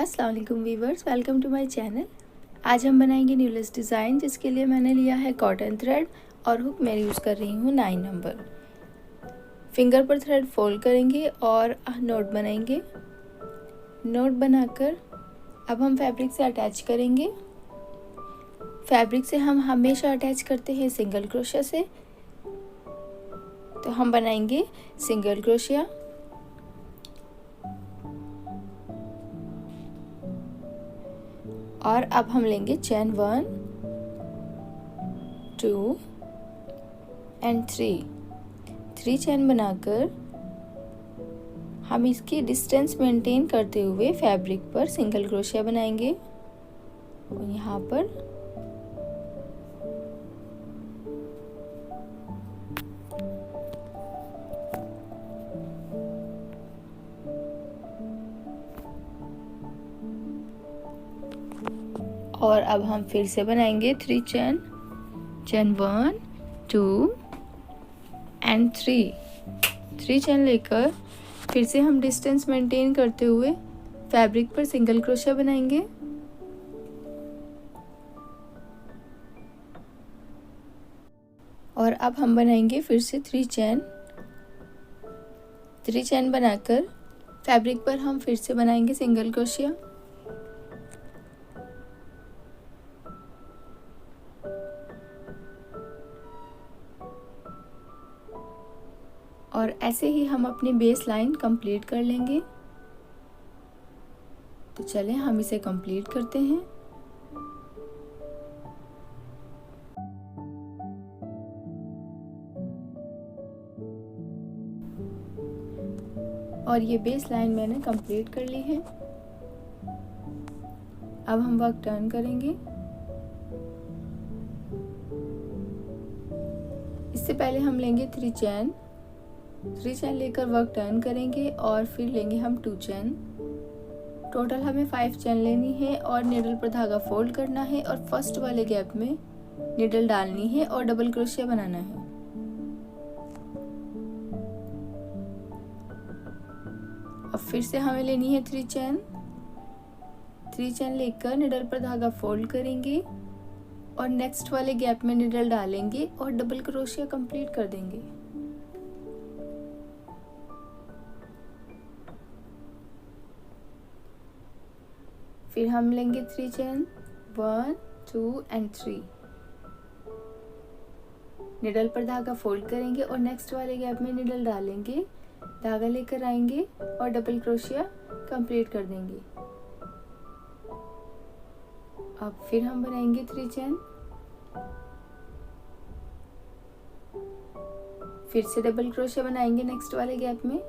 अस्सलाम वालेकुम viewers, welcome to my channel. आज हम बनाएंगे न्यूलेस डिज़ाइन, जिसके लिए मैंने लिया है कॉटन थ्रेड और हुक मैं यूज़ कर रही हूँ 9 नंबर। फिंगर पर थ्रेड फोल्ड करेंगे और नोट बनाएंगे। नोट बनाकर अब हम फैब्रिक से अटैच करेंगे। फैब्रिक से हम हमेशा अटैच करते हैं सिंगल क्रोशिया से, तो हम बनाएंगे सिंगल क्रोशिया। और अब हम लेंगे चेन 1, 2 एंड 3 चेन बनाकर हम इसकी डिस्टेंस मेंटेन करते हुए फैब्रिक पर सिंगल क्रोशिया बनाएंगे। और यहाँ पर और अब हम फिर से बनाएंगे 3 चेन 1, 2 एंड 3 चेन लेकर फिर से हम डिस्टेंस मेंटेन करते हुए फैब्रिक पर सिंगल क्रोशिया बनाएंगे। और अब हम बनाएंगे फिर से 3 चेन बनाकर फैब्रिक पर हम फिर से बनाएंगे सिंगल क्रोशिया। और ऐसे ही हम अपनी बेस लाइन कंप्लीट कर लेंगे। तो चलें हम इसे कंप्लीट करते हैं। और ये बेस लाइन मैंने कंप्लीट कर ली है। अब हम वर्क टर्न करेंगे। इससे पहले हम लेंगे 3 चेन लेकर वर्क टर्न करेंगे और फिर लेंगे हम 2 चेन। टोटल हमें 5 चेन लेनी है और निडल पर धागा फोल्ड करना है और फर्स्ट वाले गैप में निडल डालनी है और डबल क्रोशिया बनाना है। अब फिर से हमें लेनी है 3 चेन लेकर निडल पर धागा फोल्ड करेंगे और नेक्स्ट वाले गैप में निडल डालेंगे और डबल क्रोशिया कंप्लीट कर देंगे। फिर हम लेंगे 3 चेन 1, 2 एंड 3। निडल पर धागा फोल्ड करेंगे और नेक्स्ट वाले गैप में निडल डालेंगे, धागा लेकर आएंगे और डबल क्रोशिया कंप्लीट कर देंगे। अब फिर हम बनाएंगे 3 चेन, फिर से डबल क्रोशिया बनाएंगे नेक्स्ट वाले गैप में।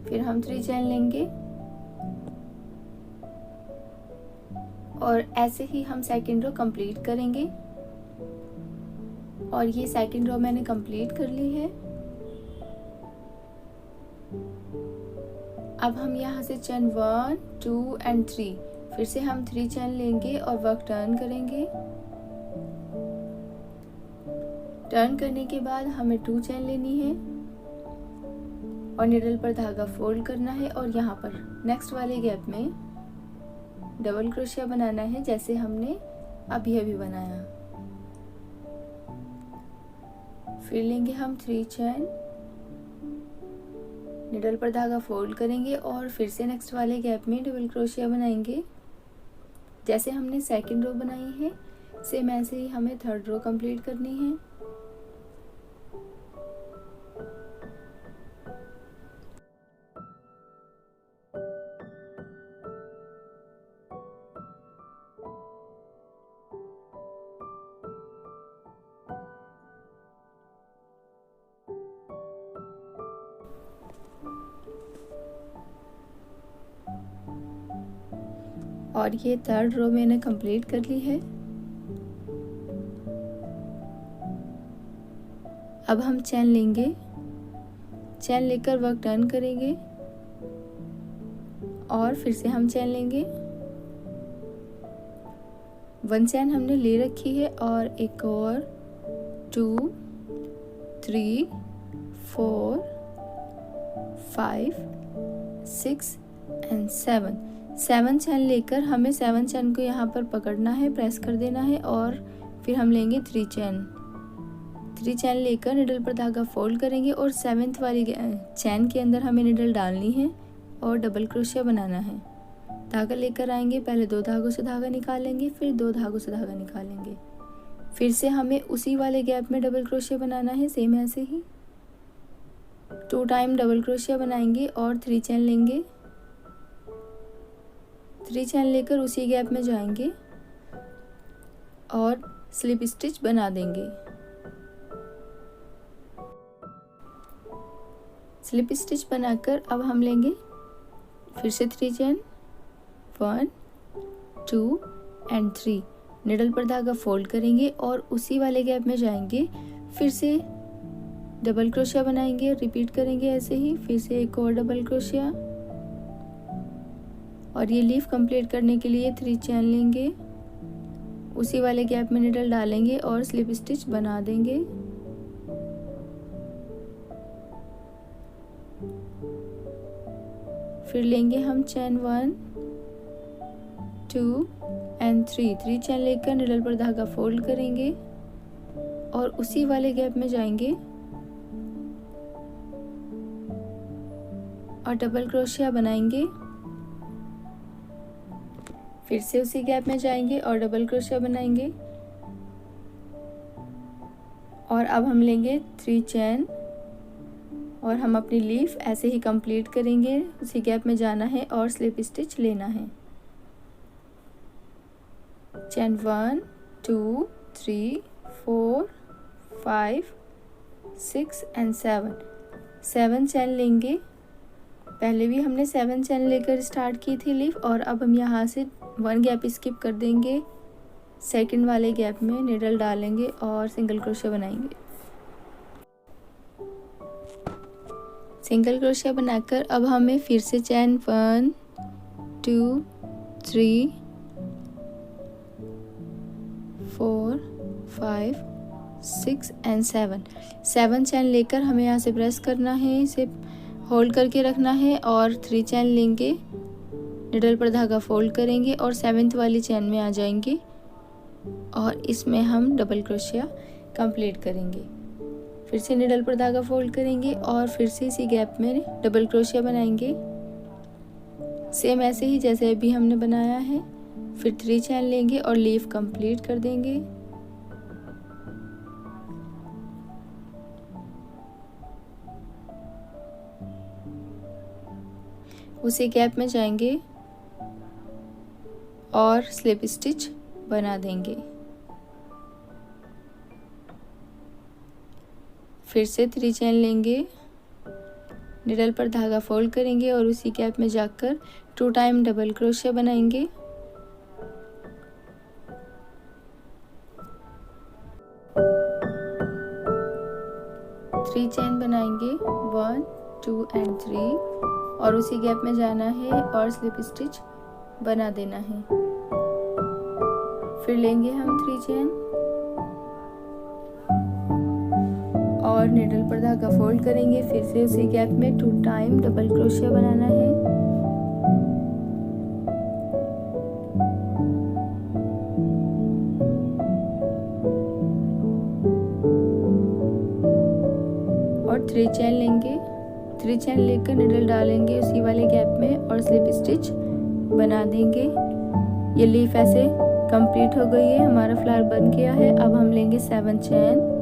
फिर हम 3 चेन लेंगे और ऐसे ही हम सेकंड रो कंप्लीट करेंगे। और ये सेकंड रो मैंने कंप्लीट कर ली है। अब हम यहाँ से चेन 1, 2 एंड 3 फिर से हम 3 चेन लेंगे और वर्क टर्न करेंगे। टर्न करने के बाद हमें 2 चेन लेनी है और निडल पर धागा फोल्ड करना है और यहाँ पर नेक्स्ट वाले गैप में डबल क्रोशिया बनाना है, जैसे हमने अभी बनाया। फिर लेंगे हम 3 चेन, निडल पर धागा फोल्ड करेंगे और फिर से नेक्स्ट वाले गैप में डबल क्रोशिया बनाएंगे, जैसे हमने सेकंड रो बनाई है। सेम ऐसे ही हमें थर्ड रो कंप्लीट करनी है। और ये थर्ड रो मैंने कंप्लीट कर ली है। अब हम चेन लेंगे, चेन लेकर वर्क टर्न करेंगे और फिर से हम चेन लेंगे। 1 चेन हमने ले रखी है और एक और 2, 3, 4 5 6 एंड 7। 7 चैन लेकर हमें 7 चैन को यहाँ पर पकड़ना है, प्रेस कर देना है और फिर हम लेंगे 3 चैन। 3 चैन लेकर निडल पर धागा फोल्ड करेंगे और 7th वाली चैन के अंदर हमें निडल डालनी है और डबल क्रोशिया बनाना है। धागा लेकर आएंगे, पहले 2 धागों से धागा निकालेंगे, फिर 2 धागों से धागा निकालेंगे। फिर से हमें उसी वाले गैप में डबल क्रोशिया बनाना है, सेम ऐसे ही 2 टाइम डबल क्रोशिया बनाएंगे और 3 चैन लेंगे। 3 चैन लेकर उसी गैप में जाएंगे और स्लिप स्टिच बना देंगे। स्लिप स्टिच बनाकर अब हम लेंगे फिर से 3 चैन, 1 2 एंड 3। निडल पर धागा फोल्ड करेंगे और उसी वाले गैप में जाएंगे, फिर से डबल क्रोशिया बनाएंगे, रिपीट करेंगे ऐसे ही, फिर से एक और डबल क्रोशिया और ये लीफ कंप्लीट करने के लिए 3 चैन लेंगे, उसी वाले गैप में निडल डालेंगे और स्लिप स्टिच बना देंगे। फिर लेंगे हम चैन 1 2 एंड 3 चैन लेकर निडल पर धागा फोल्ड करेंगे और उसी वाले गैप में जाएंगे और डबल क्रोशिया बनाएंगे। फिर से उसी गैप में जाएंगे और डबल क्रोशिया बनाएंगे और अब हम लेंगे 3 चैन और हम अपनी लीफ ऐसे ही कंप्लीट करेंगे। उसी गैप में जाना है और स्लिप स्टिच लेना है। चैन 1 2 3 4 5 6 एंड 7 चैन लेंगे। पहले भी हमने 7 चैन लेकर स्टार्ट की थी लीफ और अब हम यहाँ से 1 गैप स्किप कर देंगे, सेकंड वाले गैप में निडल डालेंगे और सिंगल क्रोशिया बनाएंगे। सिंगल क्रोशिया बनाकर अब हमें फिर से चैन 1 2 3 4 5 6 एंड 7 चैन लेकर हमें यहाँ से प्रेस करना है, इसे होल्ड करके रखना है और 3 चैन लेंगे, निडल पर धागा फोल्ड करेंगे और 7th वाली चैन में आ जाएंगे और इसमें हम डबल क्रोशिया कंप्लीट करेंगे। फिर से निडल पर धागा फोल्ड करेंगे और फिर से इसी गैप में डबल क्रोशिया बनाएंगे, सेम ऐसे ही जैसे अभी हमने बनाया है। फिर 3 चैन लेंगे और लीफ कंप्लीट कर देंगे। उसी गैप में जाएंगे और स्लिप स्टिच बना देंगे। फिर से 3 चैन लेंगे, निडल पर धागा फोल्ड करेंगे और उसी गैप में जाकर 2 टाइम डबल क्रोशिया बनाएंगे। थ्री चैन बनाएंगे 1 2 एंड 3 और उसी गैप में जाना है और स्लिप स्टिच बना देना है। फिर लेंगे हम 3 चैन और निडल पर धागा फोल्ड करेंगे, फिर से उसी गैप में 2 टाइम डबल क्रोशिया बनाना है। और 3 चैन लेंगे, 3 चैन लेकर निडल डालेंगे उसी वाले गैप में और स्लिप स्टिच बना देंगे। ये लीफ ऐसे कंप्लीट हो गई है, हमारा फ्लावर बन गया है। अब हम लेंगे 7 चैन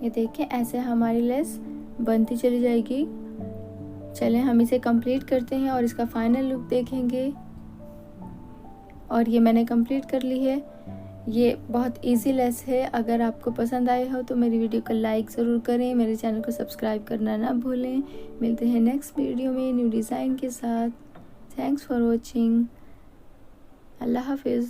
ये देखें ऐसे हमारी लेस बनती चली जाएगी। चलें हम इसे कंप्लीट करते हैं और इसका फाइनल लुक देखेंगे। और ये मैंने कंप्लीट कर ली है। ये बहुत इजी लेस है। अगर आपको पसंद आए हो तो मेरी वीडियो को लाइक ज़रूर करें, मेरे चैनल को सब्सक्राइब करना ना भूलें। मिलते हैं नेक्स्ट वीडियो में न्यू डिज़ाइन के साथ। Thanks for watching. अल्लाह हाफिज़।